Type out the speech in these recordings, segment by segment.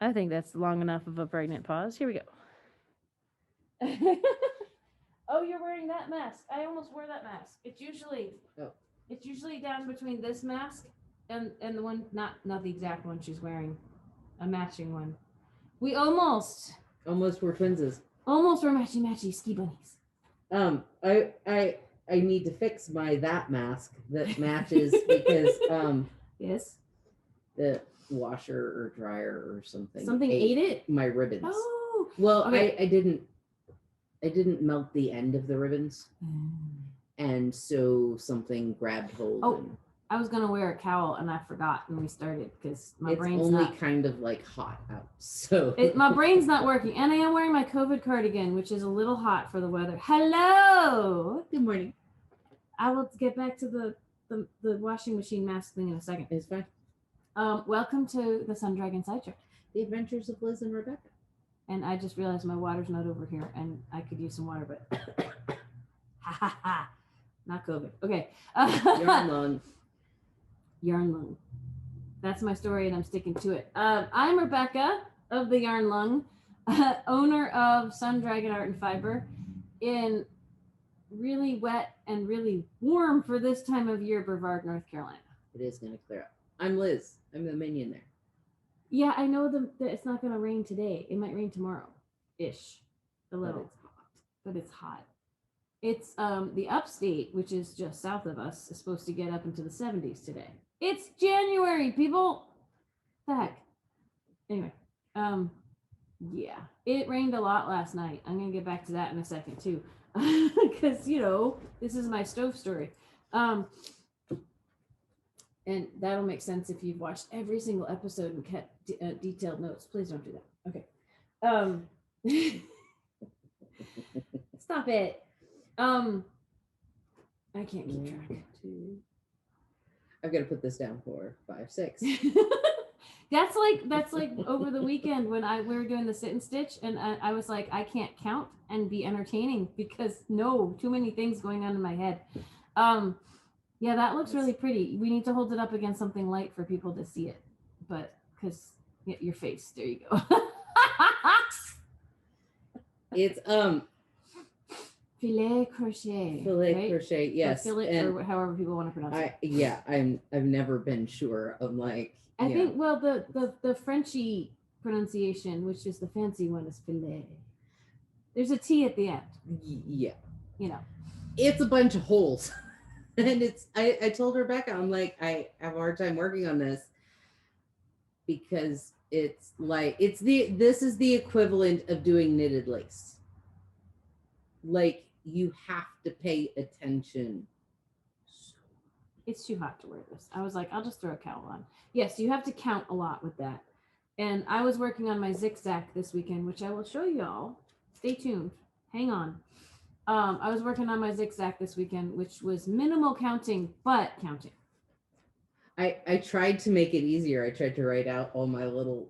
I think that's long enough of a pregnant pause. Here we go. Oh, you're wearing that mask. I almost wore that mask. It's usually down between this mask and the one, not the exact one she's wearing, a matching one. We almost were twinses. Almost were matchy ski bunnies. I need to fix that mask that matches because yes, the washer or dryer or something ate it. My ribbons. Oh, well, okay. I didn't melt the end of the ribbons, and so something grabbed hold. Oh, I was gonna wear a cowl and I forgot when we started because my brain's only kind of like hot out, so my brain's not working, and I am wearing my COVID cardigan, which is a little hot for the weather. Hello, good morning. I will get back to the washing machine mask thing in a second. It's fine. Welcome to the Sun Dragon Sidetrack, the adventures of Liz and Rebecca. And I just realized my water's not over here, and I could use some water, but ha ha ha, not COVID. Okay. Yarn lung. That's my story, and I'm sticking to it. I'm Rebecca of the Yarn Lung, owner of Sun Dragon Art and Fiber, in really wet and really warm for this time of year, Brevard, North Carolina. It is going to clear up. I'm Liz. I'm the minion there. Yeah, I know that it's not going to rain today. It might rain tomorrow-ish, a little. But it's hot. It's the upstate, which is just south of us, is supposed to get up into the 70s today. It's January, people. The heck. Anyway, yeah, it rained a lot last night. I'm gonna get back to that in a second too, because this is my stove story. And that'll make sense if you've watched every single episode and kept detailed notes. Please don't do that. Okay. Stop it. I can't keep track. I've got to put this down for 5, 6. That's like over the weekend when we were doing the sit and stitch, and I was like, I can't count and be entertaining because too many things going on in my head. Yeah, that looks really pretty. We need to hold it up against something light for people to see it, but because your face, there you go. It's Filet Crochet. Filet Crochet, yes. Or fillet, or however people want to pronounce it. Yeah, I've never been sure of like. I think the Frenchy pronunciation, which is the fancy one, is filet. There's a T at the end. Yeah. It's a bunch of holes. And I told Rebecca, I'm like, I have a hard time working on this because it's like, this is the equivalent of doing knitted lace. Like, you have to pay attention. It's too hot to wear this. I was like, I'll just throw a cowl on. Yes, you have to count a lot with that. And I was working on my zigzag this weekend, which I will show y'all. Stay tuned. Hang on. I was working on my zigzag this weekend, which was minimal counting, but counting. I tried to make it easier. I tried to write out all my little,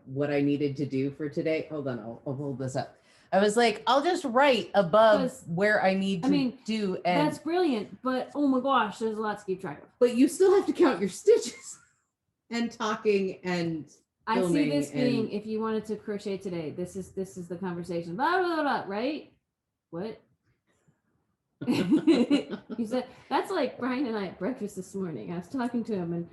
what I needed to do for today. Hold on, I'll hold this up. I was like, I'll just write above where I need to do. And that's brilliant, but oh my gosh, there's a lot to keep track of. But you still have to count your stitches and talking and I see this being, if you wanted to crochet today, this is the conversation. Blah, blah, blah, right? What? He said, that's like Brian and I at breakfast this morning. I was talking to him and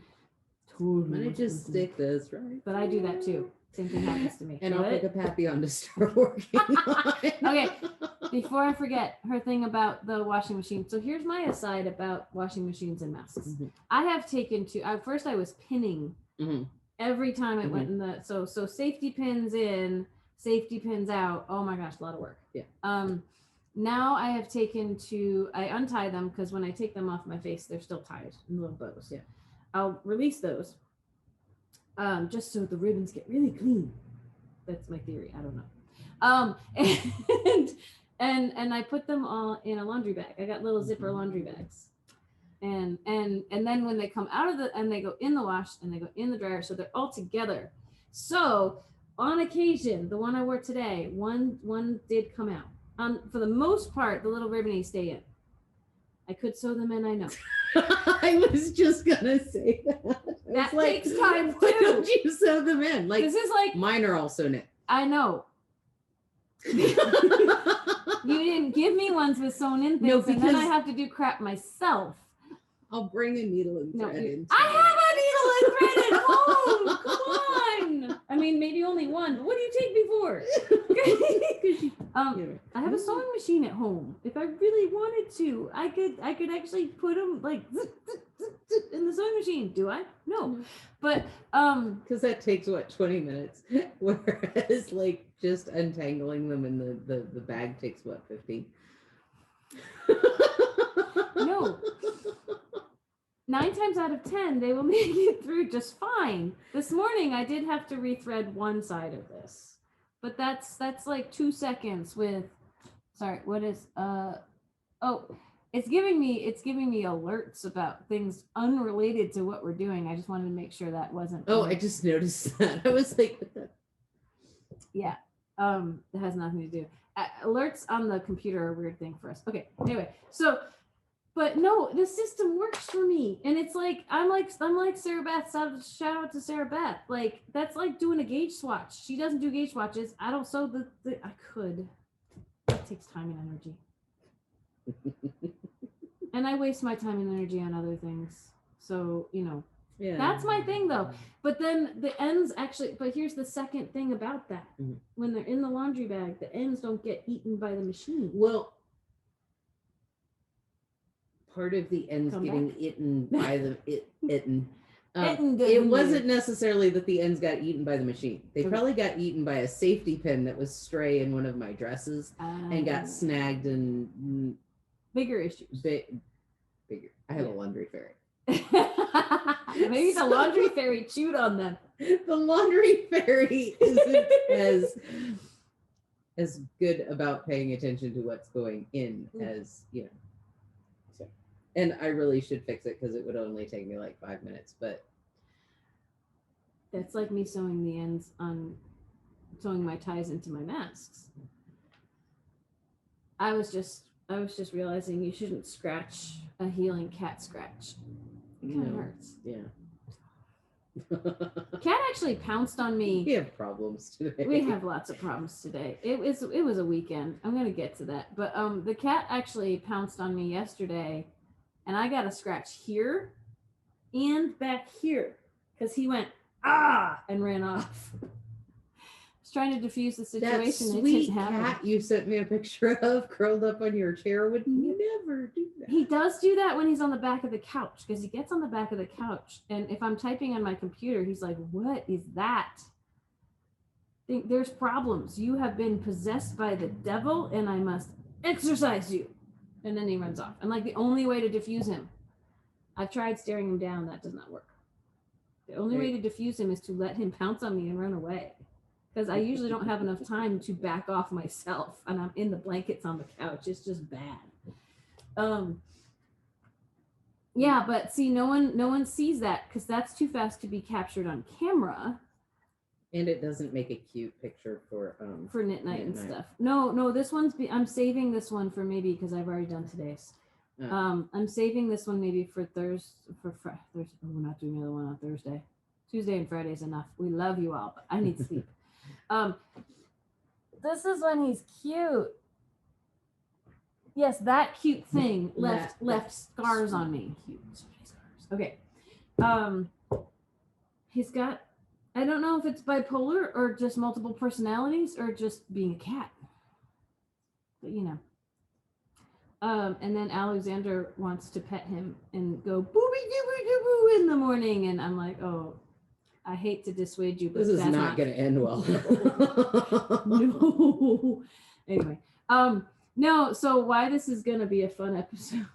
told me. I'm gonna just stick this right. But I do that too. Same thing happens to me. And I'll pick up Happy on to start working on it. Okay, before I forget her thing about the washing machine. So here's my aside about washing machines and masks. Mm-hmm. I have taken first I was pinning every time it went in the, so safety pins in, safety pins out. Oh my gosh, a lot of work. Yeah. Now I have I untie them because when I take them off my face, they're still tied in little bows. Yeah. I'll release those. Just so the ribbons get really clean. That's my theory. I don't know. And I put them all in a laundry bag. I got little zipper laundry bags. And then when they come out of and they go in the wash and they go in the dryer, so they're all together. So on occasion, the one I wore today, one did come out. For the most part, the little ribbons stay in. I could sew them in, I know. I was just gonna say that. That takes time Why too. don't you sew them in? Like This is like, mine are also knit. I know. You didn't give me ones with sewn in things, No, and then I because- have to do crap myself. I'll bring a needle and No, thread in. I have a needle and thread at home. Come on. I mean, maybe only one. But what do you take me for? I have a sewing machine at home. If I really wanted to, I could actually put them like in the sewing machine. Do I? No. But because that takes what, 20 minutes, whereas like just untangling them in the bag takes what, 15. No. 9 times out of 10, they will make it through just fine. This morning, I did have to rethread one side of this, but that's like 2 seconds with. Sorry, what is oh, it's giving me alerts about things unrelated to what we're doing. I just wanted to make sure that wasn't. Oh, I just noticed that. I was like, what the? Yeah, it has nothing to do. Alerts on the computer are a weird thing for us. Okay, anyway, so. But no, the system works for me, and it's like I'm like Sarah Beth. Shout out to Sarah Beth. Like that's like doing a gauge swatch. She doesn't do gauge swatches. I don't sew the I could. It takes time and energy, and I waste my time and energy on other things. So Yeah. that's my thing though. But then the ends actually. But here's the second thing about that: when they're in the laundry bag, the ends don't get eaten by the machine. Well. Part of the ends getting eaten by the it wasn't necessarily that the ends got eaten by the machine. They probably got eaten by a safety pin that was stray in one of my dresses and got snagged and bigger issues. Bigger. I have a laundry fairy. Maybe the laundry fairy chewed on them. The laundry fairy isn't as good about paying attention to what's going in as And I really should fix it because it would only take me like 5 minutes, but that's like me sewing the ends on sewing my ties into my masks. I was just realizing you shouldn't scratch a healing cat scratch. It kind of hurts. Yeah. Cat actually pounced on me. We have problems today. We have lots of problems today. It was a weekend. I'm gonna get to that. But the cat actually pounced on me yesterday. And I got a scratch here and back here because he went, and ran off. I was trying to diffuse the situation. That sweet it didn't happen. cat you sent me a picture of curled up on your chair would never do that. He does do that when he's on the back of the couch because he gets on the back of the couch. And if I'm typing on my computer, he's like, what is that? There's problems. You have been possessed by the devil and I must exorcise you. And then he runs off. And like the only way to diffuse him, I've tried staring him down. That does not work. The only way to diffuse him is to let him pounce on me and run away. Because I usually don't have enough time to back off myself. And I'm in the blankets on the couch. It's just bad. Yeah, but see, no one sees that because that's too fast to be captured on camera. And it doesn't make a cute picture for knit night and stuff. No, this one's I'm saving this one for maybe because I've already done today's. I'm saving this one maybe for Thursday. We're not doing the other one on Thursday. Tuesday and Friday is enough. We love you all, but I need sleep. This is when he's cute. Yes, that cute thing left scars on me. Cute scars. Okay. He's got. I don't know if it's bipolar or just multiple personalities or just being a cat. But and then Alexander wants to pet him and go booby dooby doo boo in the morning. And I'm like, oh, I hate to dissuade you, but this is not going to end well. No. Anyway, no, so why this is going to be a fun episode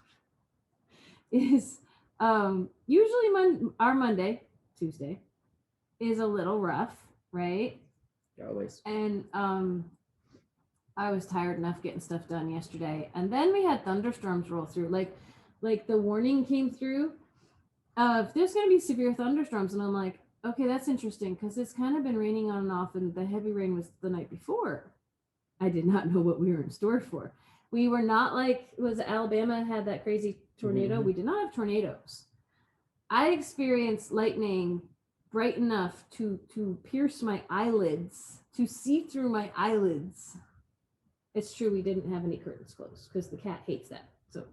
is usually our Monday, Tuesday, is a little rough, right? Always. And I was tired enough getting stuff done yesterday, and then we had thunderstorms roll through. Like the warning came through of there's going to be severe thunderstorms, and I'm like, okay, that's interesting because it's kind of been raining on and off, and the heavy rain was the night before. I did not know what we were in store for. We were not like was Alabama had that crazy tornado. We did not have tornadoes. I experienced lightning bright enough to pierce my eyelids, to see through my eyelids. It's true we didn't have any curtains closed because the cat hates that. So,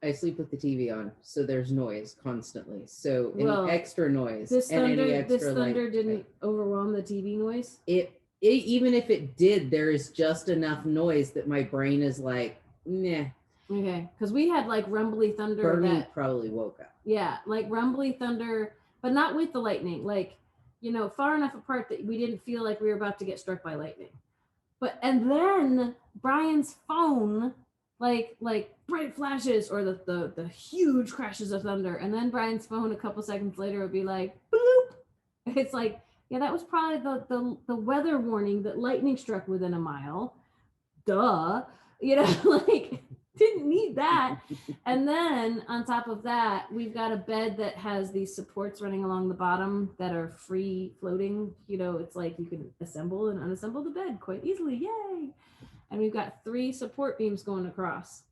I sleep with the TV on, so there's noise constantly. So any extra noise this and thunder, any extra this thunder didn't overwhelm the TV noise. It even if it did, there is just enough noise that my brain is like, nah. Okay, because we had like rumbly thunder. Bernie probably woke up. Yeah, like rumbly thunder, but not with the lightning. Like, far enough apart that we didn't feel like we were about to get struck by lightning. And then Brian's phone, like bright flashes or the huge crashes of thunder, and then Brian's phone a couple seconds later would be like bloop. It's like, yeah, that was probably the weather warning that lightning struck within a mile. Duh. Like didn't need that. And then on top of that, we've got a bed that has these supports running along the bottom that are free floating. It's like you can assemble and unassemble the bed quite easily. Yay. And we've got 3 support beams going across.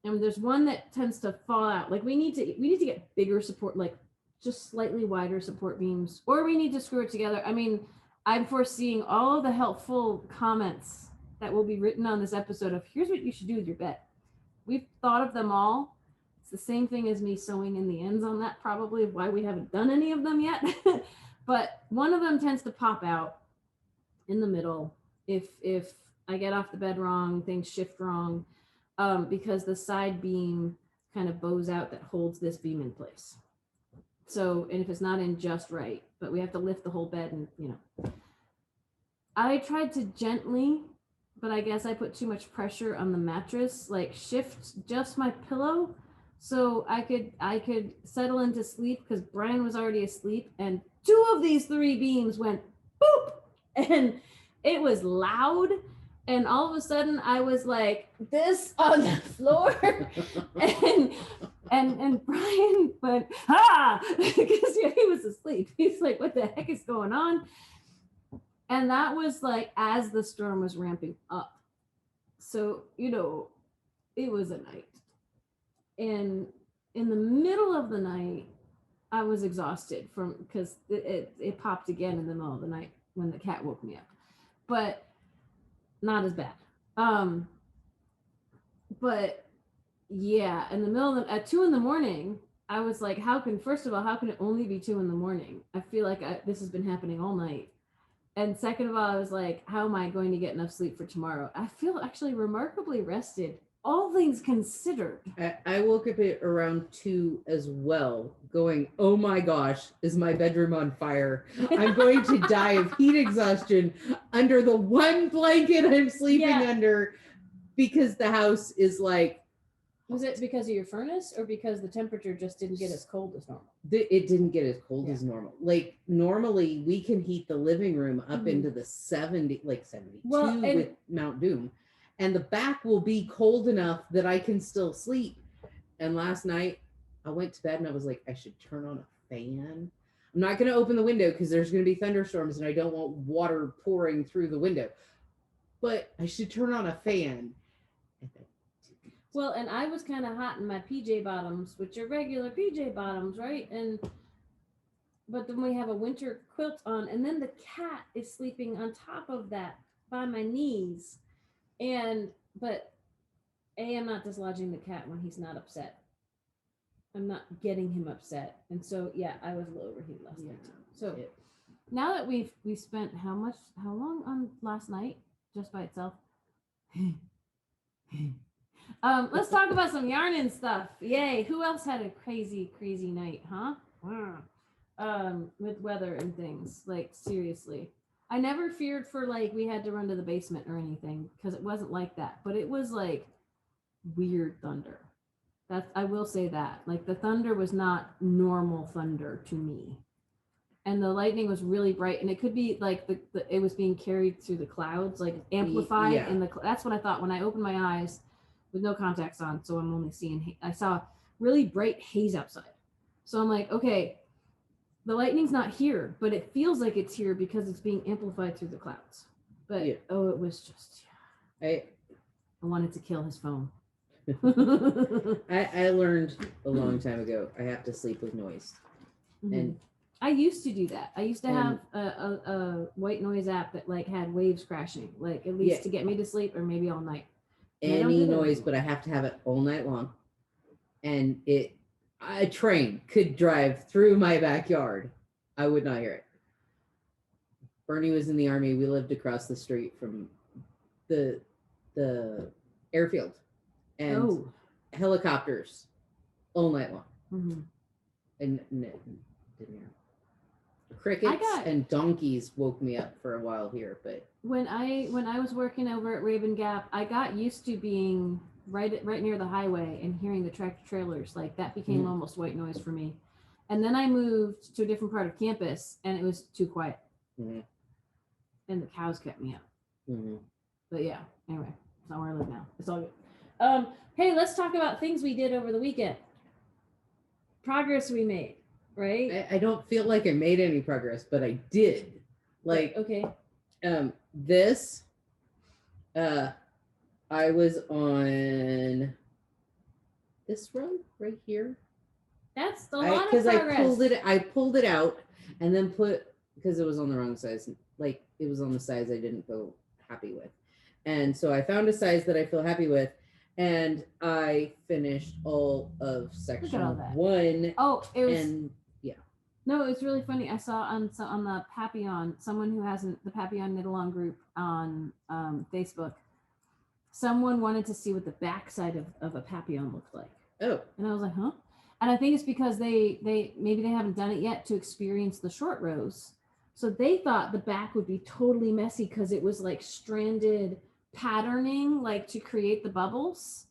And there's one that tends to fall out. Like we need to get bigger support, like just slightly wider support beams, or we need to screw it together. I mean, I'm foreseeing all of the helpful comments that will be written on this episode of here's what you should do with your bed. We've thought of them all. It's the same thing as me sewing in the ends on that, probably why we haven't done any of them yet. But one of them tends to pop out in the middle if I get off the bed wrong, things shift wrong, because the side beam kind of bows out that holds this beam in place. So, and if it's not in just right, but we have to lift the whole bed and, I tried to gently, but I guess I put too much pressure on the mattress, like shift just my pillow so I could settle into sleep because Brian was already asleep and 2 of these 3 beams went boop and it was loud. And all of a sudden I was like this on the floor and Brian went, because he was asleep. He's like, what the heck is going on? And that was like as the storm was ramping up. So, it was a night. And in the middle of the night, I was exhausted because it popped again in the middle of the night when the cat woke me up. But not as bad. But yeah, in the middle of at 2 a.m, I was like, how can it only be 2 a.m? I feel like this has been happening all night. And second of all, I was like, how am I going to get enough sleep for tomorrow? I feel actually remarkably rested, all things considered. I woke up at around 2 as well, going, oh my gosh, is my bedroom on fire? I'm going to die of heat exhaustion under the one blanket I'm sleeping under because the house is like. Was it because of your furnace or because the temperature just didn't get as cold as normal? It didn't get as cold as normal. Like normally we can heat the living room up into the 72 with Mount Doom. And the back will be cold enough that I can still sleep. And last night I went to bed and I was like, I should turn on a fan. I'm not going to open the window because there's going to be thunderstorms and I don't want water pouring through the window. But I should turn on a fan. Well, and I was kind of hot in my PJ bottoms, which are regular PJ bottoms, right? But then we have a winter quilt on, and then the cat is sleeping on top of that by my knees. But I'm not dislodging the cat when he's not upset. I'm not getting him upset. And so, yeah, I was a little overheated last night. So now that we spent how long on last night just by itself? Let's talk about some yarning stuff. Yay. Who else had a crazy night, huh? With weather and things. Like, seriously. I never feared for, like, we had to run to the basement or anything, because it wasn't like that. But it was, like, weird thunder. I will say that. Like, the thunder was not normal thunder to me. And the lightning was really bright. And it could be, like, it was being carried through the clouds, like, amplified. Yeah. That's what I thought when I opened my eyes with no contacts on, so I'm only seeing, I saw really bright haze outside. So I'm like, okay, the lightning's not here, but it feels like it's here because it's being amplified through the clouds. But, it was just, I wanted to kill his phone. I learned a long time ago I have to sleep with noise. And I used to do that. I used to And- have a white noise app that like had waves crashing, like at least Yeah. to get me to sleep or maybe all night. And I don't any do that noise, anymore. but I have to have it all night long. And a train could drive through my backyard. I would not hear it. Bernie was in the Army. We lived across the street from the airfield, and helicopters all night long. And didn't hear. Crickets and donkeys woke me up for a while here, but when I was working over at Raven Gap, I got used to being right near the highway and hearing the tractor trailers. Like that became almost white noise for me. And then I moved to a different part of campus, and it was too quiet. And the cows kept me up. But yeah, anyway, it's not where I live now. It's all good. Hey, let's talk about things we did over the weekend. Progress we made, right? I don't feel like I made any progress, but I did. Like, okay. This, I was on this row right here. That's a lot of progress. I pulled it out and then because it was on the wrong size. Like it was on the size I didn't feel happy with. And so I found a size that I feel happy with, and I finished all of section 1. Oh, it was. And yeah. No, it's really funny. I saw on the Papillon, someone who hasn't the Papillon knit along group on Facebook. Someone wanted to see what the backside of a Papillon looked like. Oh. And I was like, huh? And I think it's because they maybe they haven't done it yet to experience the short rows. So they thought the back would be totally messy because it was like stranded patterning, like to create the bubbles.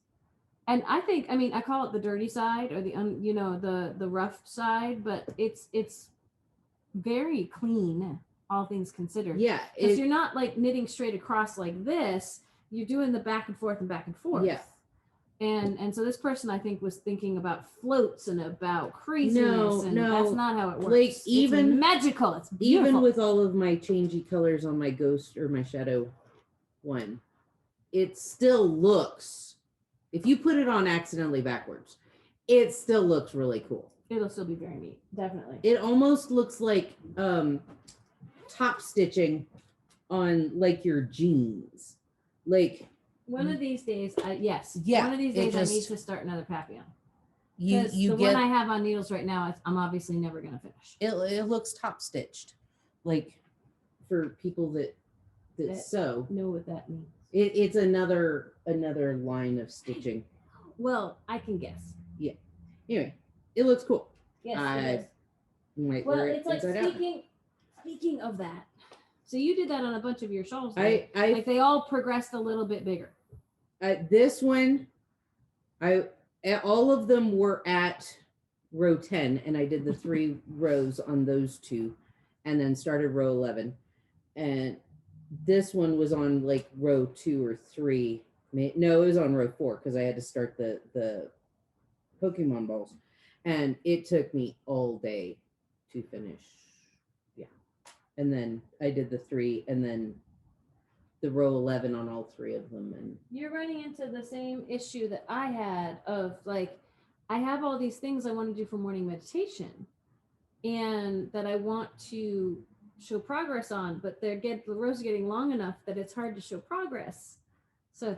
And I think, I mean, I call it the dirty side or the rough side, but it's very clean, all things considered. Yeah. Because you're not like knitting straight across like this. You're doing the back and forth and back and forth. Yeah. And so this person, I think, was thinking about floats and about craziness. No, that's not how it works. Like even it's magical. It's beautiful. Even with all of my changey colors on my ghost or my shadow one, it still looks. If you put it on accidentally backwards, it still looks really cool. It'll still be very neat, definitely. It almost looks like top stitching on like your jeans, like. One of these days, yes. Yeah. One of these days, I need to start another Papillon. You the get, one I have on needles right now, I'm obviously never going to finish. It looks top stitched, like for people that sew. Know what that means. It's another line of stitching. Well, I can guess. Yeah. Anyway, it looks cool. Yes. Well, it's like speaking of that. So you did that on a bunch of your shawls. Like they all progressed a little bit bigger. This one, all of them were at row 10, and I did the 3 rows on those 2, and then started row 11. And this one was on like row 2 or 3. No, it was on row 4 because I had to start the Pokemon balls, and it took me all day to finish. And then I did the 3, and then the row 11 on all 3 of them. And you're running into the same issue that I had of like, I have all these things I want to do for morning meditation and that I want to show progress on, but the rows are getting long enough that it's hard to show progress. So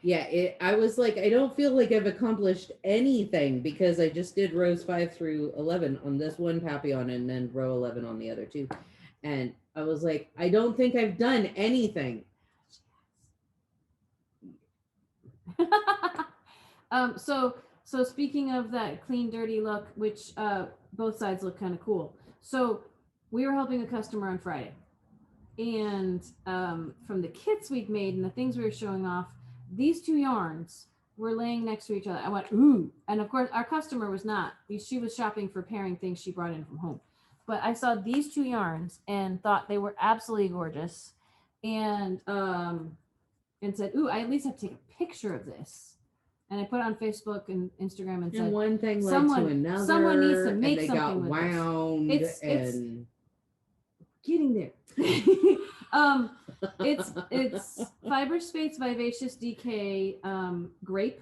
yeah, I was like, I don't feel like I've accomplished anything because I just did rows 5 through 11 on this one Papillon and then row 11 on the other 2. And I was like, I don't think I've done anything. So speaking of that clean, dirty look, which both sides look kind of cool. So we were helping a customer on Friday. And from the kits we'd made and the things we were showing off, these 2 yarns were laying next to each other. I went, ooh. And of course, our customer was not. She was shopping for pairing things she brought in from home. But I saw these 2 yarns and thought they were absolutely gorgeous, and said, "Ooh, I at least have to take a picture of this." And I put it on Facebook and Instagram and said, "One thing led to another. Someone needs to make and they something got with wound this. It's getting there." It's Fiber Space Vivacious DK grape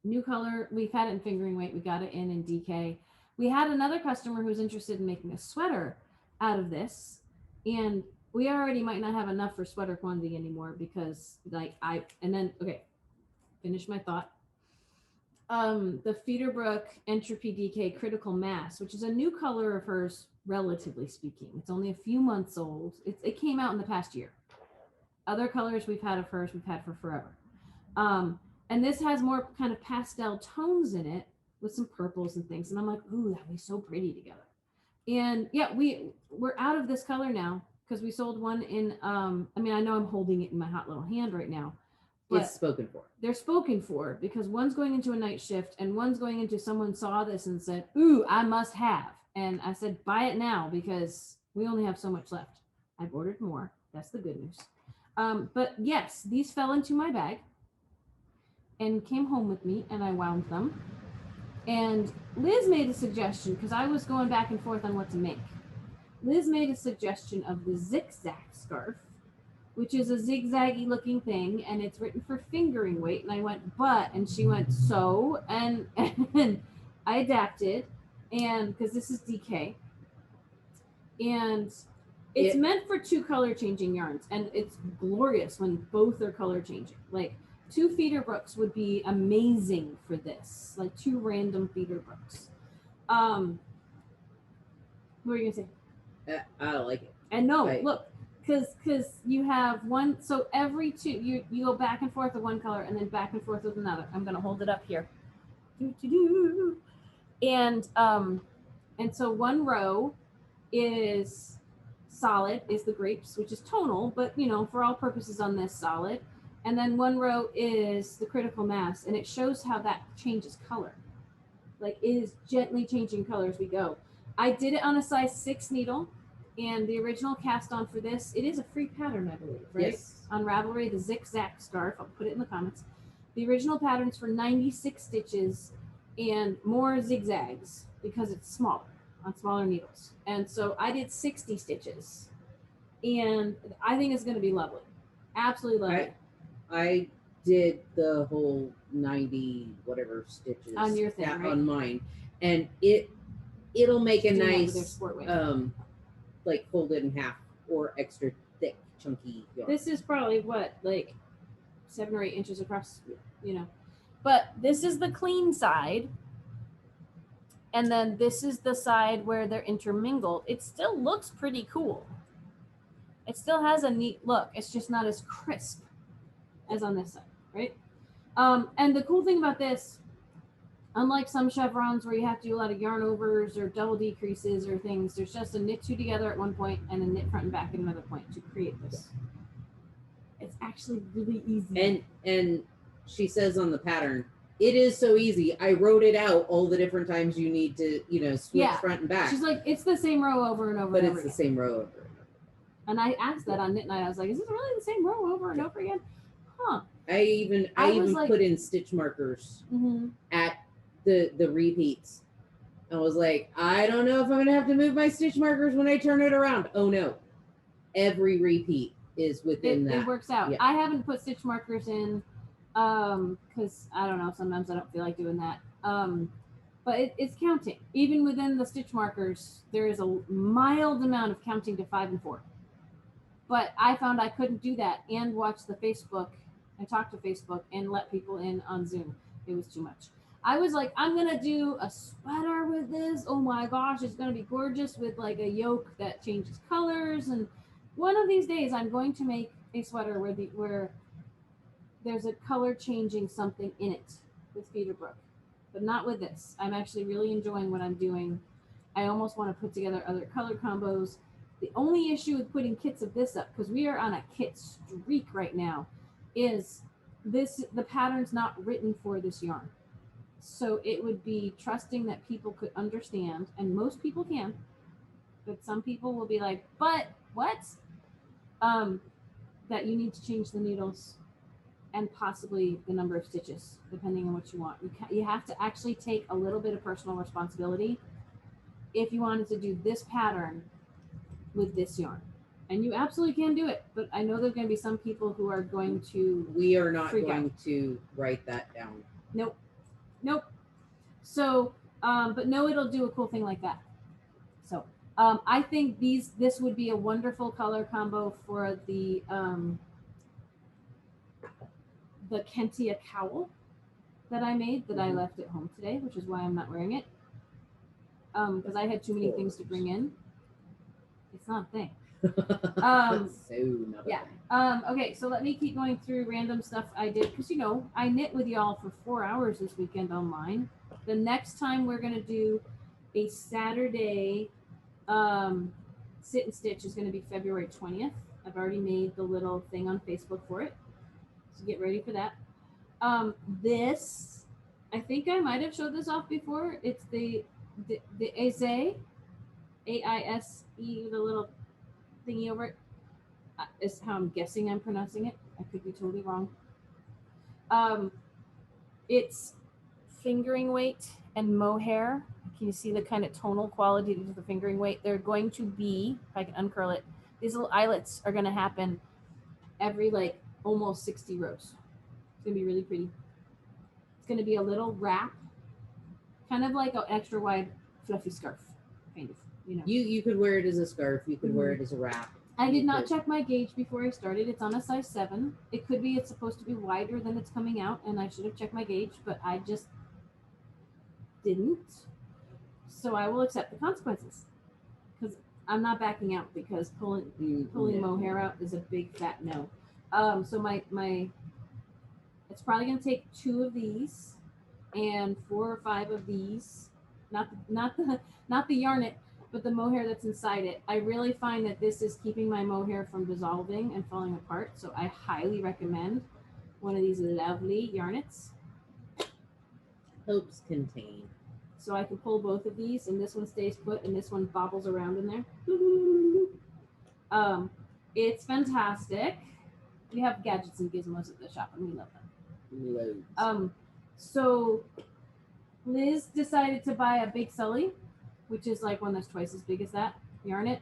New color. We've had it in fingering weight. We got it in DK. We had another customer who's interested in making a sweater out of this, and we already might not have enough for sweater quantity anymore because finish my thought. The Federbrook Entropy DK Critical Mass, which is a new color of hers, relatively speaking. It's only a few months old. It came out in the past year. Other colors we've had of hers, we've had for forever. And this has more kind of pastel tones in it with some purples and things. And I'm like, ooh, that'd be so pretty together. And yeah, we're out of this color now because we sold one in, I know I'm holding it in my hot little hand right now. But it's spoken for. They're spoken for because one's going into a night shift and one's going into someone saw this and said, ooh, I must have. And I said, buy it now because we only have so much left. I've ordered more. That's the good news. But yes, these fell into my bag and came home with me and I wound them. And Liz made a suggestion because I was going back and forth on what to make. Liz made a suggestion of the Zigzag Scarf, which is a zigzaggy looking thing, and it's written for fingering weight. And I went, but, and she went, so, and I adapted, and because this is DK, and it's meant for 2 color changing yarns, and it's glorious when both are color changing. Like 2 Federbrooks would be amazing for this, like 2 random Federbrooks. What were you gonna say? I like it. And no, look. Because you have one, so every 2 you go back and forth with one color and then back and forth with another. I'm gonna hold it up here. And so one row is solid, is the grapes, which is tonal, but for all purposes on this, solid. And then one row is the critical mass, and it shows how that changes color. Like it is gently changing color as we go. I did it on a size 6 needle. And the original cast on for this, it is a free pattern, I believe, right? Yes. On Ravelry, the Zigzag Scarf. I'll put it in the comments. The original pattern's for 96 stitches and more zigzags because it's smaller, on smaller needles. And so I did 60 stitches. And I think it's going to be lovely. Absolutely lovely. I did the whole 90 whatever stitches. On your thing, right? On mine. And it'll make a nice... like folded in half or extra thick, chunky yarn. This is probably what, like 7 or 8 inches across, But this is the clean side. And then this is the side where they're intermingled. It still looks pretty cool. It still has a neat look. It's just not as crisp as on this side, right? And the cool thing about this, unlike some chevrons where you have to do a lot of yarn overs or double decreases or things, there's just a knit 2 together at one point and a knit front and back at another point to create this. It's actually really easy. And she says on the pattern, it is so easy. I wrote it out all the different times you need to, switch front and back. She's like, it's the same row over and over but and over it's the same row over and over. And I asked that on Knit Night. I was like, is this really the same row over and over again? Huh. I even put in stitch markers at the repeats. I was like, I don't know if I'm gonna have to move my stitch markers when I turn it around. Oh no, every repeat is within that. It works out. Yeah. I haven't put stitch markers in because I don't know, sometimes I don't feel like doing that. But it's counting. Even within the stitch markers, there is a mild amount of counting to 5 and 4. But I found I couldn't do that and watch the Facebook and talk to Facebook and let people in on Zoom. It was too much. I was like, I'm going to do a sweater with this. Oh my gosh, it's going to be gorgeous with like a yoke that changes colors. And one of these days I'm going to make a sweater where there's a color changing something in it with Federbrook, but not with this. I'm actually really enjoying what I'm doing. I almost want to put together other color combos. The only issue with putting kits of this up, because we are on a kit streak right now, is the pattern's not written for this yarn. So it would be trusting that people could understand, and most people can, but some people will be like, but what? That you need to change the needles and possibly the number of stitches, depending on what you want. You have to actually take a little bit of personal responsibility if you wanted to do this pattern with this yarn. And you absolutely can do it, but I know there's going to be some people who are going to We are not going to write that down. Nope. Nope. So, but no, it'll do a cool thing like that. So, I think this would be a wonderful color combo for the Kentia cowl that I made that I left at home today, which is why I'm not wearing it. Because I had too many things to bring in. It's not a thing. Yeah. Okay, so let me keep going through random stuff I did because I knit with y'all for 4 hours this weekend online. The next time we're gonna do a Saturday sit and stitch is gonna be February 20th. I've already made the little thing on Facebook for it, so get ready for that. This, I think I might have showed this off before. It's the Aise, AISE, the little thingy over it. Is how I'm guessing I'm pronouncing it. I could be totally wrong. It's fingering weight and mohair. Can you see the kind of tonal quality to the fingering weight? They're going to be, if I can uncurl it, these little eyelets are going to happen every like almost 60 rows. It's going to be really pretty. It's going to be a little wrap, kind of like an extra wide fluffy scarf, kind of. You could wear it as a scarf. You could wear it as a wrap. I did not check my gauge before I started. It's on a size 7. It could be it's supposed to be wider than it's coming out, and I should have checked my gauge, but I just didn't. So I will accept the consequences because I'm not backing out because pulling mohair out is a big fat no. So my it's probably gonna take 2 of these and 4 or 5 of these. Not the yarnet, but the mohair that's inside it. I really find that this is keeping my mohair from dissolving and falling apart. So I highly recommend one of these lovely yarnets. Hopes contain. So I can pull both of these, and this one stays put, and this one bobbles around in there. It's fantastic. We have gadgets and gizmos at the shop, and we love them. Loads. So Liz decided to buy a big Sully, which is like one that's twice as big as that, yarnet.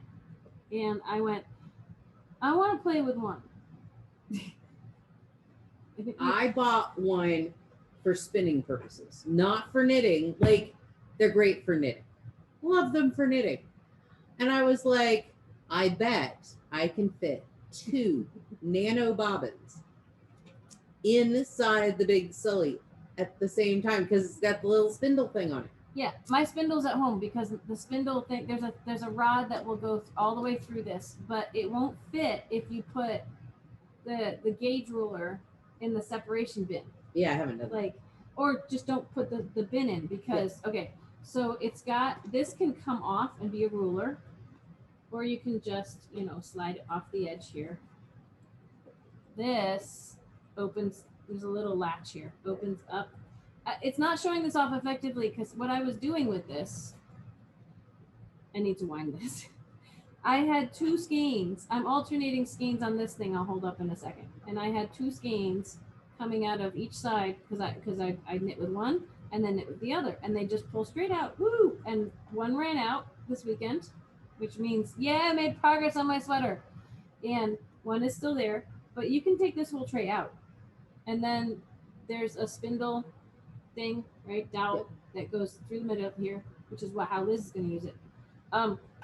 And I went, I want to play with one. I bought one for spinning purposes, not for knitting. Like, they're great for knitting. Love them for knitting. And I was like, I bet I can fit 2 nano bobbins inside the big Sully at the same time because it's got the little spindle thing on it. Yeah, my spindle's at home because the spindle thing, there's a rod that will go all the way through this, but it won't fit if you put the gauge ruler in the separation bin. Yeah, I haven't done that. Or just don't put the bin in because, okay, so it's got, this can come off and be a ruler, or you can just, slide it off the edge here. This opens, there's a little latch here, opens up. It's not showing this off effectively because what I was doing with this, I need to wind this. I had 2 skeins. I'm alternating skeins on this thing I'll hold up in a second. And I had 2 skeins coming out of each side because I knit with one and then knit with the other. And they just pull straight out. Woo! And one ran out this weekend, which means, yeah, I made progress on my sweater. And one is still there. But you can take this whole tray out. And then there's a spindle thing, right, dowel that goes through the middle here, which is how Liz is going to use it.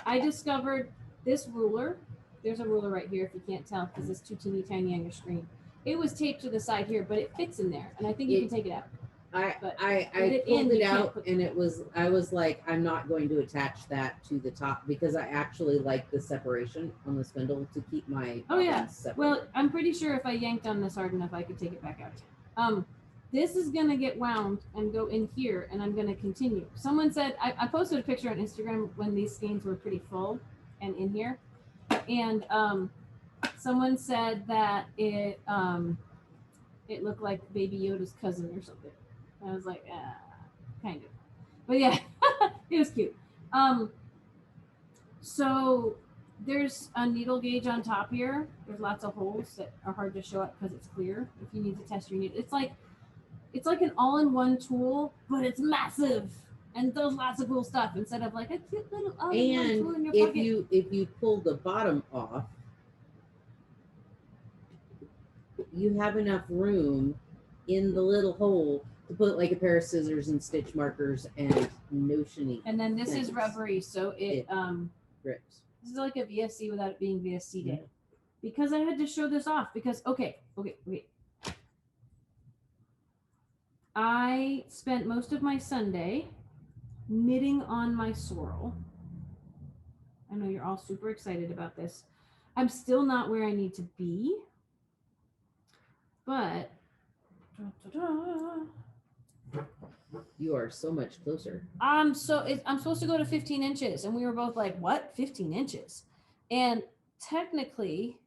I discovered this ruler. There's a ruler right here if you can't tell because it's too teeny tiny on your screen. It was taped to the side here, but it fits in there, and I think you can take it out. I pulled it out, and I was like, I'm not going to attach that to the top because I actually like the separation on the spindle to keep my separate. Well, I'm pretty sure if I yanked on this hard enough, I could take it back out. This is going to get wound and go in here, and I'm going to continue. Someone said, I posted a picture on Instagram when these skeins were pretty full and in here. And someone said that it looked like Baby Yoda's cousin or something. I was like, kind of. But yeah, it was cute. So there's a needle gauge on top here. There's lots of holes that are hard to show up because it's clear if you need to test your needle. It's like an all-in-one tool, but it's massive and does lots of cool stuff instead of like a cute little all-in-one tool in your pocket. If you pull the bottom off, you have enough room in the little hole to put like a pair of scissors and stitch markers and notioning. And then this is things. rubbery, so it Grips. this is like a VSC without it being VSC day. Because I had to show this off because okay. I spent most of my Sunday knitting on my sorrel. I know you're all super excited about this. I'm still not where I need to be, but You are so much closer. I'm supposed to go to 15 inches, and we were both like, "What? 15 inches?" And technically,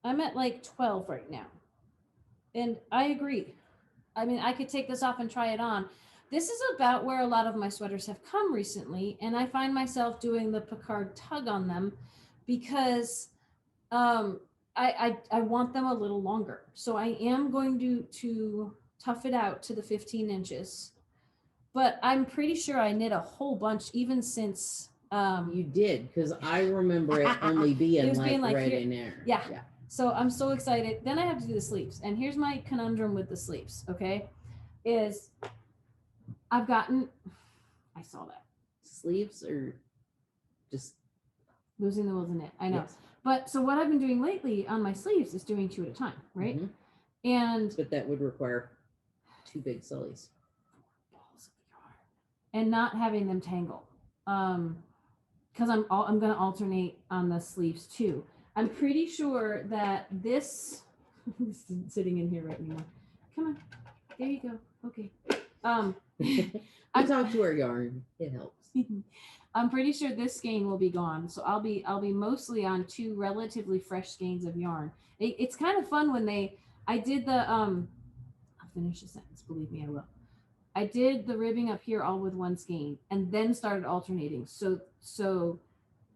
I'm at like 12 right now, and I agree. I mean, I could take this off and try it on. This is about where a lot of my sweaters have come recently, and I find myself doing the Picard tug on them because I want them a little longer. So I am going to tough it out to the 15 inches. But I'm pretty sure I knit a whole bunch even since You did, because I remember it only being like right here, in there. Yeah. So I'm so excited. Then I have to do the sleeves. And here's my conundrum with the sleeves, okay? Is I saw that. Sleeves or just losing the will to knit. I know. Yes. But so what I've been doing lately on my sleeves is doing 2 at a time, right? Mhm. And But that would require 2 big sullies. And not having them tangle. Because I'm going to alternate on the sleeves too. I'm pretty sure that this isn't sitting in here right anymore. Come on, there you go. Okay. I talk to our yarn. It helps. I'm pretty sure this skein will be gone, so I'll be mostly on 2 relatively fresh skeins of yarn. It's kind of fun when I did the I'll finish the sentence. Believe me, I will. I did the ribbing up here all with 1 skein and then started alternating. So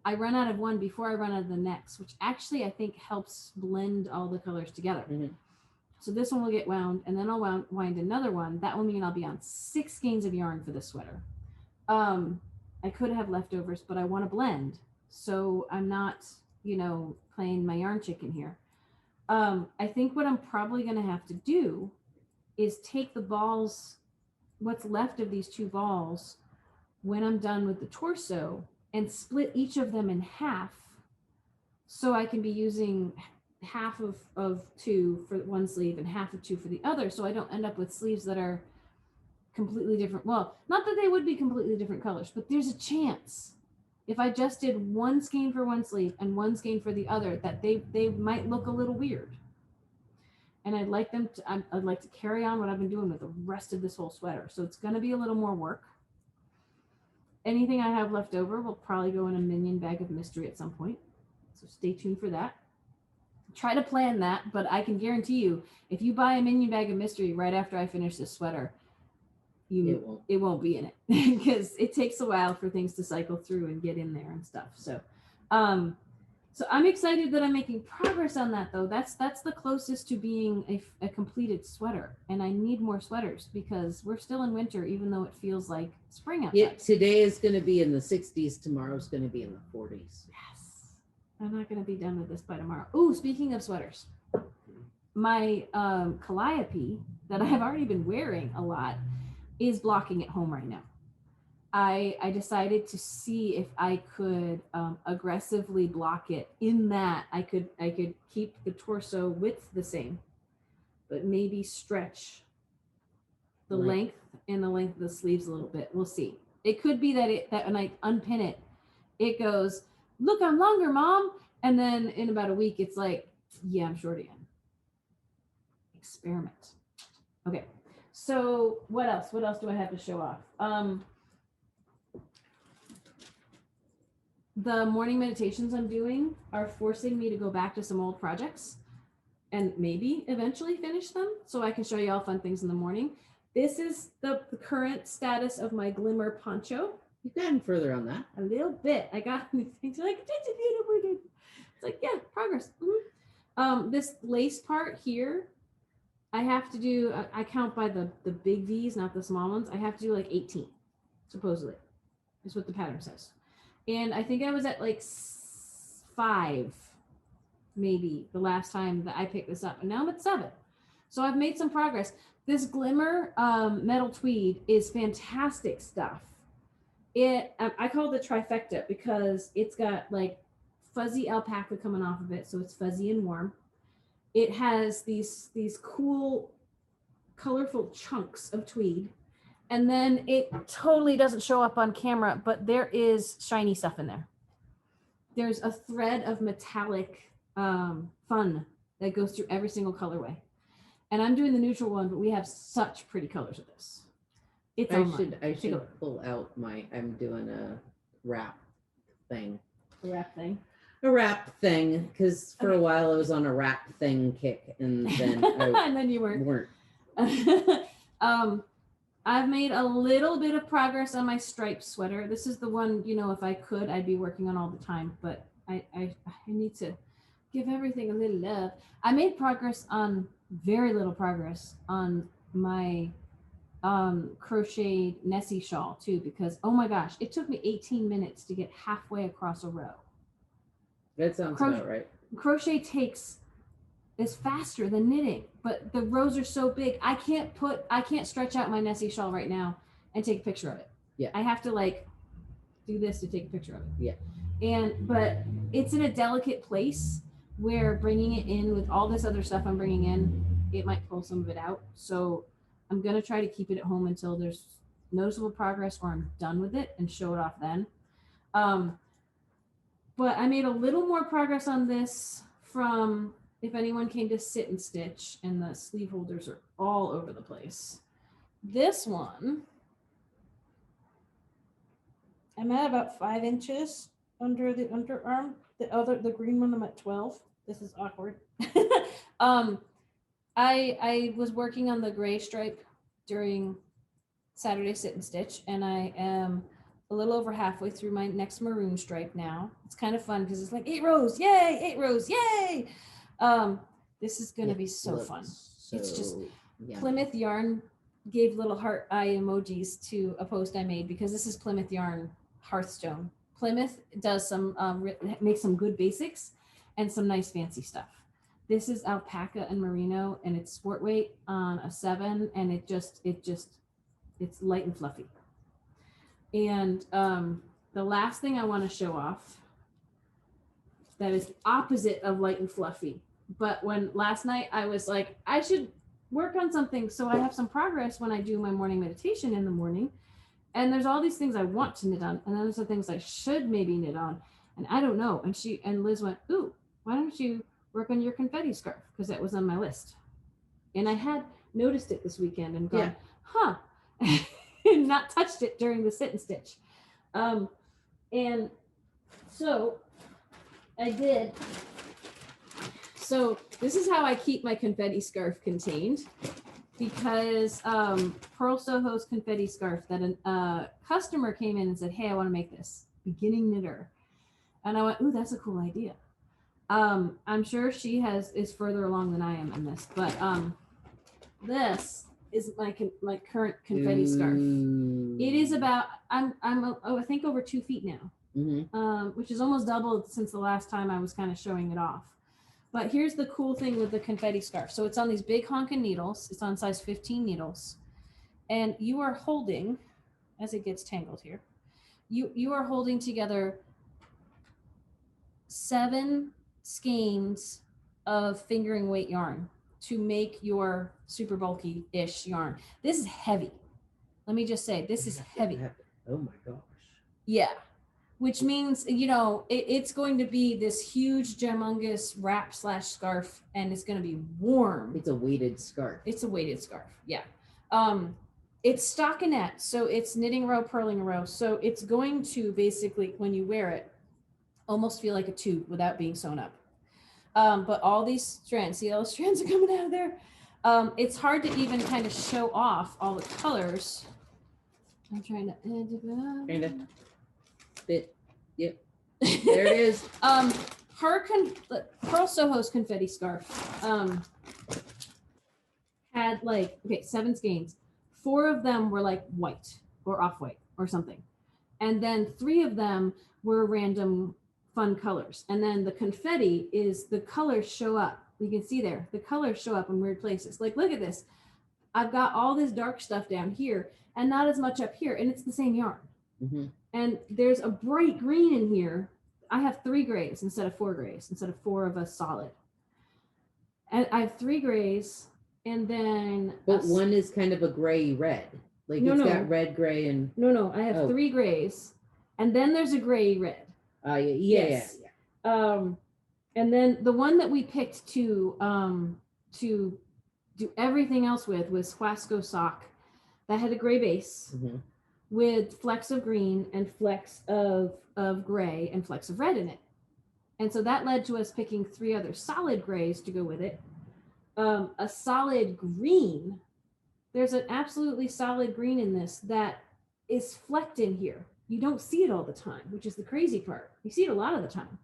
I run out of one before I run out of the next, which actually I think helps blend all the colors together. Mm-hmm. So this one will get wound, and then I'll wind another one. That will mean I'll be on 6 skeins of yarn for this sweater. I could have leftovers, but I want to blend. So I'm not, playing my yarn chicken here. I think what I'm probably going to have to do is take the balls, what's left of these 2 balls, when I'm done with the torso, and split each of them in half so I can be using half of 2 for one sleeve and half of 2 for the other, so I don't end up with sleeves that are completely different. Well, not that they would be completely different colors, but there's a chance if I just did 1 skein for one sleeve and 1 skein for the other that they might look a little weird. And I'd like to carry on what I've been doing with the rest of this whole sweater. So it's going to be a little more work. Anything I have left over will probably go in a Minion bag of mystery at some point. So stay tuned for that. Try to plan that, but I can guarantee you, if you buy a Minion bag of mystery right after I finish this sweater, it won't be in it because it takes a while for things to cycle through and get in there and stuff. So, so I'm excited that I'm making progress on that, though. That's the closest to being a completed sweater, and I need more sweaters because we're still in winter, even though it feels like spring outside. Yeah, today is going to be in the 60s. Tomorrow's going to be in the 40s. Yes, I'm not going to be done with this by tomorrow. Oh, speaking of sweaters, my calliope that I have already been wearing a lot is blocking at home right now. I decided to see if I could aggressively block it in that I could keep the torso width the same, but maybe stretch the length and the length of the sleeves a little bit. We'll see. It could be that when I unpin it, it goes, "Look, I'm longer, Mom." And then in about a week, it's like, "Yeah, I'm short again." Experiment. Okay. So what else? What else do I have to show off? The morning meditations I'm doing are forcing me to go back to some old projects and maybe eventually finish them so I can show you all fun things in the morning. This is the current status of my Glimmer Poncho. You've gotten further on that. A little bit. I got things like, it's like, yeah, progress. Mm-hmm. This lace part here, I have to do, I count by the big V's, not the small ones. I have to do like 18, supposedly, is what the pattern says. And I think I was at like 5, maybe, the last time that I picked this up. And now I'm at 7. So I've made some progress. This Glimmer metal tweed is fantastic stuff. I call it the trifecta because it's got like fuzzy alpaca coming off of it, so it's fuzzy and warm. It has these cool, colorful chunks of tweed, and then it totally doesn't show up on camera, but there is shiny stuff in there. There's a thread of metallic fun that goes through every single colorway. And I'm doing the neutral one, but we have such pretty colors of this. It's I should pull out I'm doing a wrap thing. A wrap thing? A wrap thing, because for a while I was on a wrap thing kick, and then and then you weren't. I've made a little bit of progress on my striped sweater. This is the one, if I could, I'd be working on all the time, but I need to give everything a little love. I made very little progress on my crocheted Nessie shawl too, because oh my gosh, it took me 18 minutes to get halfway across a row. That sounds about right. Crochet is faster than knitting, but the rows are so big. I can't stretch out my Nessie shawl right now and take a picture of it. Yeah. I have to like do this to take a picture of it. Yeah. But it's in a delicate place where bringing it in with all this other stuff I'm bringing in, it might pull some of it out. So I'm going to try to keep it at home until there's noticeable progress or I'm done with it and show it off then. But I made a little more progress on this from if anyone came to Sit and Stitch, and the sleeve holders are all over the place. This one, I'm at about 5 inches under the underarm. The green one, I'm at 12. This is awkward. I was working on the gray stripe during Saturday Sit and Stitch, and I am a little over halfway through my next maroon stripe now. It's kind of fun because it's like 8 rows, yay, 8 rows, yay. This is going to be so fun. It's just yummy. Plymouth Yarn gave little heart eye emojis to a post I made because this is Plymouth Yarn Hearthstone. Plymouth does makes some good basics and some nice fancy stuff. This is alpaca and merino, and it's sport weight on a 7, and it's light and fluffy. And the last thing I want to show off that is opposite of light and fluffy. But when last night I was like, I should work on something so I have some progress when I do my morning meditation in the morning. And there's all these things I want to knit on, and then there's the things I should maybe knit on, and I don't know. And Liz went, ooh, why don't you work on your confetti scarf? Because that was on my list. And I had noticed it this weekend and gone, huh, and not touched it during the Sit and Stitch. And so I did. So this is how I keep my confetti scarf contained, because Pearl Soho's confetti scarf that a customer came in and said, hey, I want to make this, beginning knitter. And I went, ooh, that's a cool idea. I'm sure she is further along than I am in this, but this is my current confetti scarf. It is about, I think over 2 feet now, which is almost doubled since the last time I was kind of showing it off. But here's the cool thing with the confetti scarf. So it's on these big honkin' needles. It's on size 15 needles. And you are holding, as it gets tangled here, you are holding together 7 skeins of fingering weight yarn to make your super bulky-ish yarn. This is heavy. Let me just say, this is heavy. Oh my gosh. Yeah. Which means, it's going to be this huge, humongous wrap/scarf, and it's going to be warm. It's a weighted scarf. It's a weighted scarf. Yeah. It's stockinette, so it's knitting row, purling row. So it's going to basically, when you wear it, almost feel like a tube without being sewn up. But all these strands, see all the strands are coming out of there? It's hard to even kind of show off all the colors. I'm trying to bit. Yep. There it is. Pearl Soho's confetti scarf had 7 skeins. 4 of them were like white or off-white or something. And then 3 of them were random fun colors. And then the confetti is the colors show up You can see there, the colors show up in weird places. Like, look at this. I've got all this dark stuff down here and not as much up here, and it's the same yarn. Mm-hmm. And there's a bright green in here. I have 3 grays instead of 4 grays, instead of 4 of a solid. And I have 3 grays, and then but one is kind of a gray red. Like it's got red, gray, and no. I have 3 grays, and then there's a gray red. Yeah. And then the one that we picked to do everything else with was Huasco sock that had a gray base with flecks of green and flecks of gray and flecks of red in it. And so that led to us picking 3 other solid grays to go with it. A solid green. There's an absolutely solid green in this that is flecked in here. You don't see it all the time, which is the crazy part. You see it a lot of the time.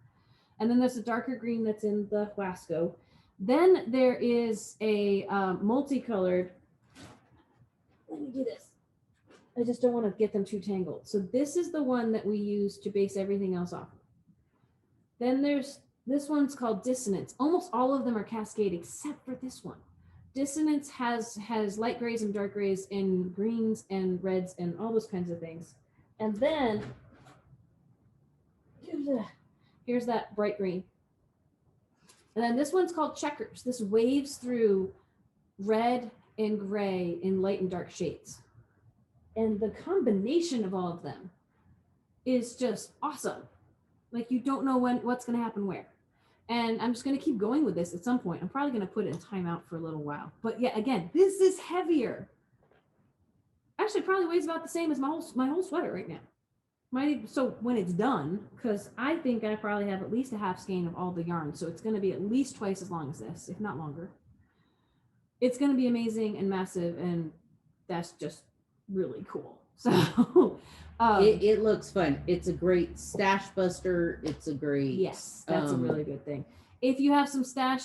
And then there's a darker green that's in the Huasco. Then there is a multicolored. Let me do this. I just don't want to get them too tangled. So this is the one that we use to base everything else off. Then there's this one's called Dissonance. Almost all of them are cascade except for this one. Dissonance has light grays and dark grays and greens and reds and all those kinds of things. And then here's that bright green. And then this one's called Checkers. This waves through red and gray in light and dark shades. And the combination of all of them is just awesome. Like you don't know what's going to happen where. And I'm just going to keep going with this at some point. I'm probably going to put it in timeout for a little while. But yeah, again, this is heavier. Actually, it probably weighs about the same as my whole sweater right now. So when it's done, because I think I probably have at least a half skein of all the yarn. So it's going to be at least twice as long as this, if not longer. It's going to be amazing and massive. And that's just really cool. So it looks fun. It's a great stash buster. It's a great. Yes, that's a really good thing. If you have some stash,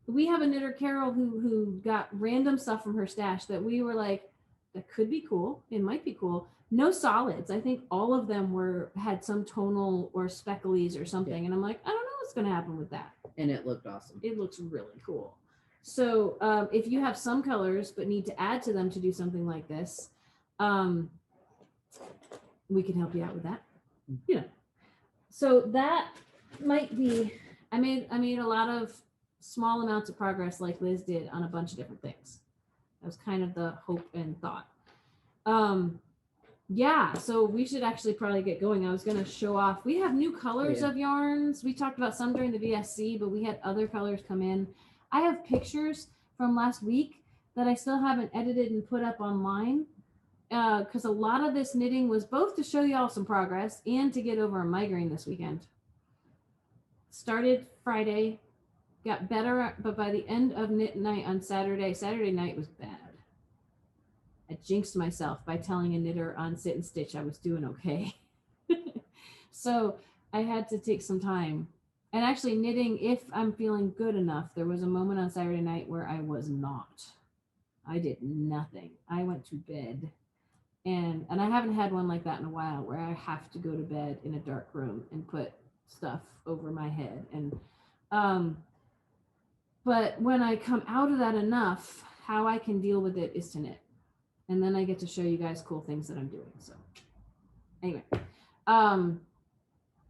we have a knitter, Carol, who got random stuff from her stash that we were like, that could be cool. It might be cool. No solids. I think all of them had some tonal or specklies or something. Yeah. And I'm like, I don't know what's going to happen with that. And it looked awesome. It looks really cool. So if you have some colors but need to add to them to do something like this, we can help you out with that. You know. So that might be, I made a lot of small amounts of progress like Liz did on a bunch of different things. That was kind of the hope and thought. Yeah, so we should actually probably get going. I was going to show off. We have new colors of yarns. We talked about some during the VSC, but we had other colors come in. I have pictures from last week that I still haven't edited and put up online. Because a lot of this knitting was both to show y'all some progress and to get over a migraine this weekend. Started Friday, got better, but by the end of knit night on Saturday night was bad. I jinxed myself by telling a knitter on Sit and Stitch I was doing okay. So I had to take some time. And actually knitting, if I'm feeling good enough, there was a moment on Saturday night where I was not. I did nothing. I went to bed. And I haven't had one like that in a while where I have to go to bed in a dark room and put stuff over my head. And but when I come out of that enough, how I can deal with it is to knit. And then I get to show you guys cool things that I'm doing. So anyway,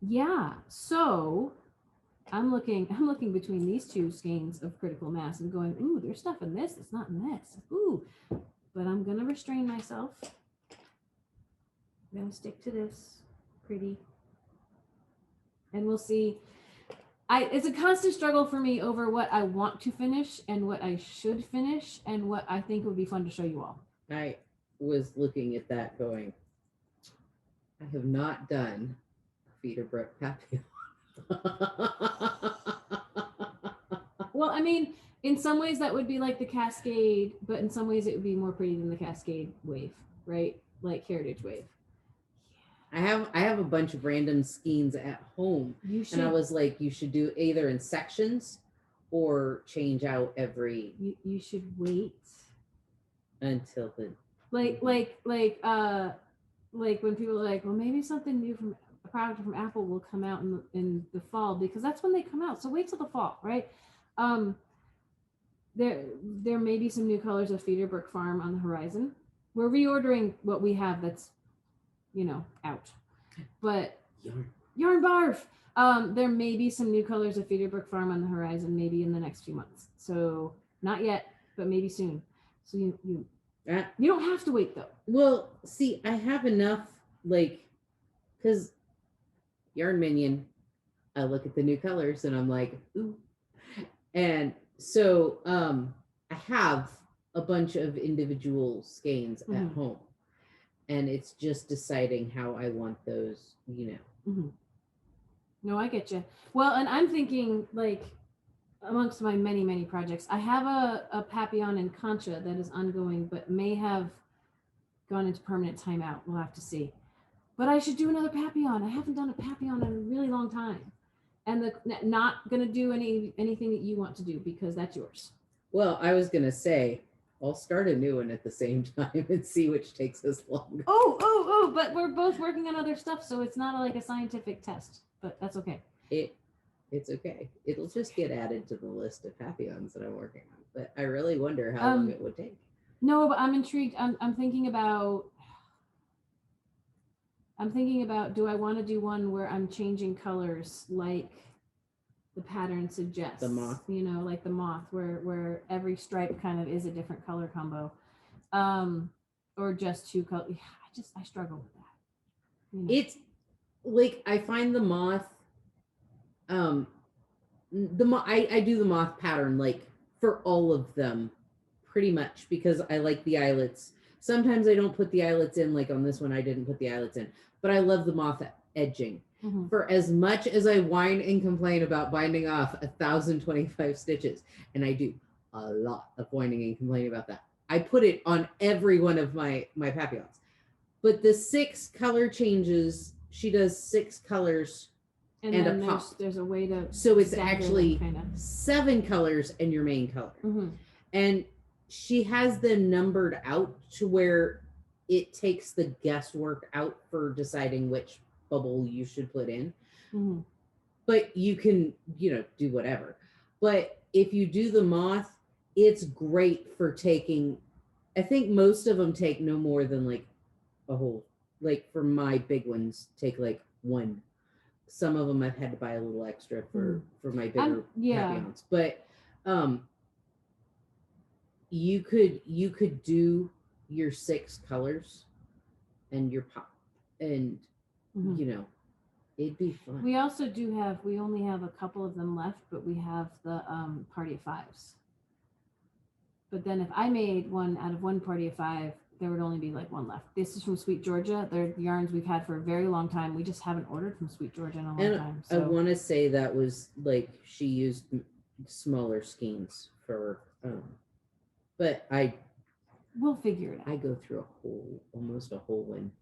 yeah, so I'm looking between these 2 skeins of critical mass and going, ooh, there's stuff in this that's not in this. Ooh, but I'm gonna restrain myself. I'm gonna stick to this pretty, and we'll see. It's a constant struggle for me over what I want to finish and what I should finish and what I think would be fun to show you all. I was looking at that going, I have not done feeder brook papillon. Well, I mean, in some ways that would be like the Cascade, but in some ways it would be more pretty than the Cascade wave, right? Like Heritage wave. I have a bunch of random skeins at home, and I was like, you should do either in sections or change out every. You should wait until the like when people are like, well, maybe something new from a product from Apple will come out in the fall because that's when they come out. So wait till the fall, right? there may be some new colors of Federbrook Farm on the horizon. We're reordering what we have that's, out. But yarn barf. There may be some new colors of Federbrook Farm on the horizon, maybe in the next few months. So not yet, but maybe soon. So you don't have to wait though. Well, see, I have enough, because Yarn Minion, I look at the new colors and I'm like, ooh. And so I have a bunch of individual skeins at home. And it's just deciding how I want those, Mm-hmm. No, I get you. Well, and I'm thinking amongst my many, many projects, I have a Papillon and Concha that is ongoing, but may have gone into permanent timeout. We'll have to see. But I should do another Papillon. I haven't done a Papillon in a really long time. And not going to do anything that you want to do because that's yours. Well, I was going to say, I'll start a new one at the same time and see which takes us longer. Oh, but we're both working on other stuff, so it's not like a scientific test, but that's okay. It's okay. It'll just get added to the list of Papillons that I'm working on, but I really wonder how long it would take. No, but I'm intrigued. I'm thinking about, do I want to do one where I'm changing colors like the pattern suggests? The moth. Like the moth, where every stripe kind of is a different color combo. Or just two colors. Yeah, I struggle with that. It's I find the moth, I do the moth pattern for all of them pretty much because I like the eyelets. Sometimes I don't put the eyelets in, on this one I didn't put the eyelets in, but I love the moth edging. Mm-hmm. For as much as I whine and complain about binding off 1,025 stitches, and I do a lot of whining and complaining about that, I put it on every one of my Papillons. But the 6 color changes, she does 6 colors and a pop. There's a way to, so it's actually 7 colors and your main color. Mm-hmm. And she has them numbered out to where it takes the guesswork out for deciding which bubble you should put in. Mm-hmm. But you can, do whatever. But if you do the moth, it's great for taking, I think most of them take no more than a whole, for my big ones, take one. Some of them I've had to buy a little extra for my bigger Papillons. But you could do your 6 colors and your pop and it'd be fun. We also we only have a couple of them left, but we have the Party of Fives. But then if I made one out of one Party of 5, there would only be one left. This is from Sweet Georgia. They're yarns we've had for a very long time. We just haven't ordered from Sweet Georgia in a long time. So. I want to say that was she used smaller skeins for, but we'll figure it out. I go through almost a whole one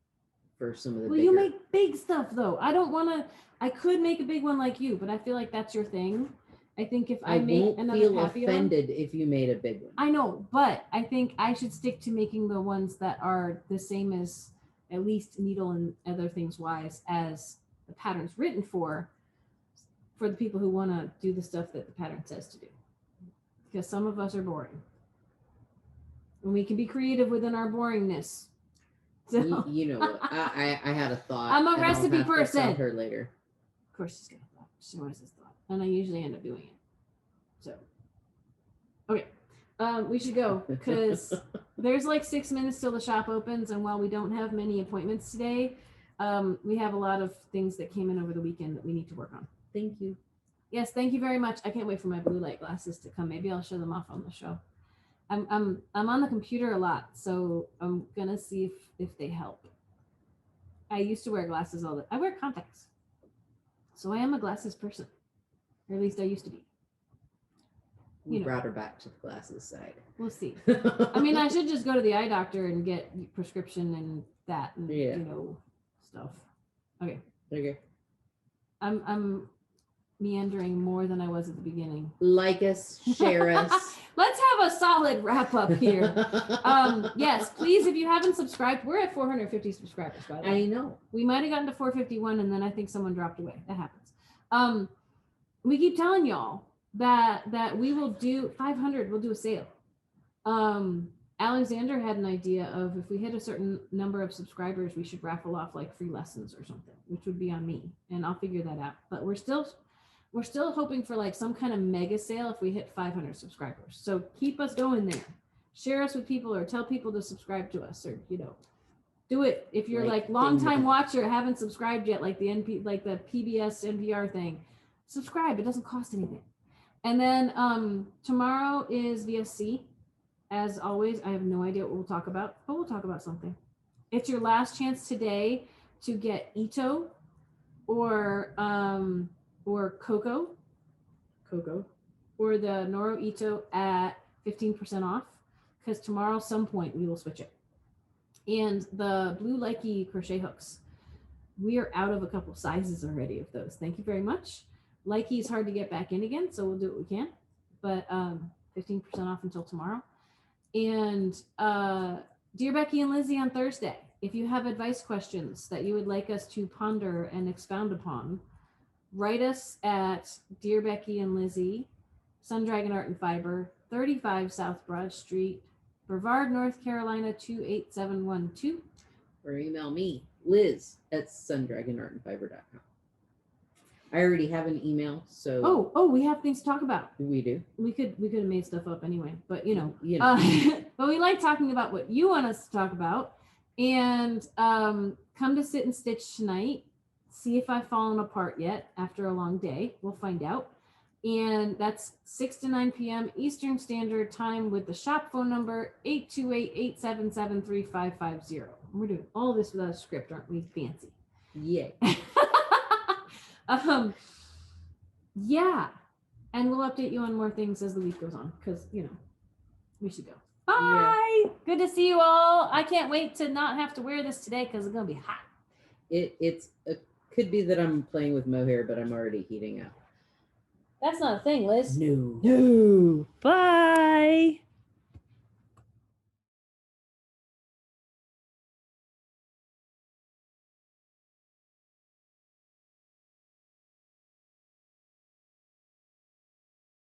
for some of the. Well, you make big stuff though. I could make a big one like you, but I feel like that's your thing. I think if I make another feel Papillon, offended if you made a big one. I know, but I think I should stick to making the ones that are the same as at least needle and other things wise as the pattern's written for the people who want to do the stuff that the pattern says to do. Because some of us are boring. And we can be creative within our boringness. So I had a thought. I'm a recipe person. I'll tell her later. Of course she's got a thought. She always has thought. And I usually end up doing it. So, okay. We should go because there's 6 minutes till the shop opens. And while we don't have many appointments today, we have a lot of things that came in over the weekend that we need to work on. Thank you. Yes, thank you very much. I can't wait for my blue light glasses to come. Maybe I'll show them off on the show. I'm on the computer a lot, so I'm gonna see if they help. I used to wear glasses all the time. I wear contacts. So I am a glasses person. Or at least I used to be. We brought her back to the glasses side. We'll see. I mean, I should just go to the eye doctor and get prescription and that and stuff. Okay. Okay. I'm meandering more than I was at the beginning. Like us, share us. Let's have a solid wrap up here. Yes, please, if you haven't subscribed, we're at 450 subscribers, by the way. I know. We might have gotten to 451 and then I think someone dropped away. That happens. We keep telling y'all, that we will do 500. We'll do a sale. Alexander had an idea of if we hit a certain number of subscribers, we should raffle off like free lessons or something, which would be on me, and I'll figure that out. But we're still hoping for like some kind of mega sale if we hit 500 subscribers. So keep us going there. Share us with people or tell people to subscribe to us, or do it if you're like longtime watcher, haven't subscribed yet, like the PBS NPR thing. Subscribe. It doesn't cost anything. And then tomorrow is VSC. As always, I have no idea what we'll talk about, but we'll talk about something. It's your last chance today to get Ito or Coco, or the Noro Ito at 15% off, because tomorrow some point we will switch it. And the blue Likey crochet hooks, we are out of a couple sizes already of those. Thank you very much. Likey is hard to get back in again, so we'll do what we can, but 15% off until tomorrow. And Dear Becky and Lizzy on Thursday. If you have advice questions that you would like us to ponder and expound upon, write us at Dear Becky and Lizzy, Sun Dragon Art and Fiber, 35 South Broad Street, Brevard, North Carolina 28712. Or email me, Liz at sundragonartandfiber.com. I already have an email, so we have things to talk about. We do. We could have made stuff up anyway, but but we like talking about what you want us to talk about. And come to Sit and Stitch tonight. See if I've fallen apart yet after a long day. We'll find out. And that's 6 to 9 p.m. Eastern Standard Time with the shop phone number 828-877-3550. We're doing all this without a script, aren't we? Fancy. Yay. Yeah, and we'll update you on more things as the week goes on, because we should go. Bye. Yeah. Good to see you all. I can't wait to not have to wear this today because it's gonna be hot. It could be that I'm playing with mohair, but I'm already heating up. That's not a thing, Liz. No. Bye.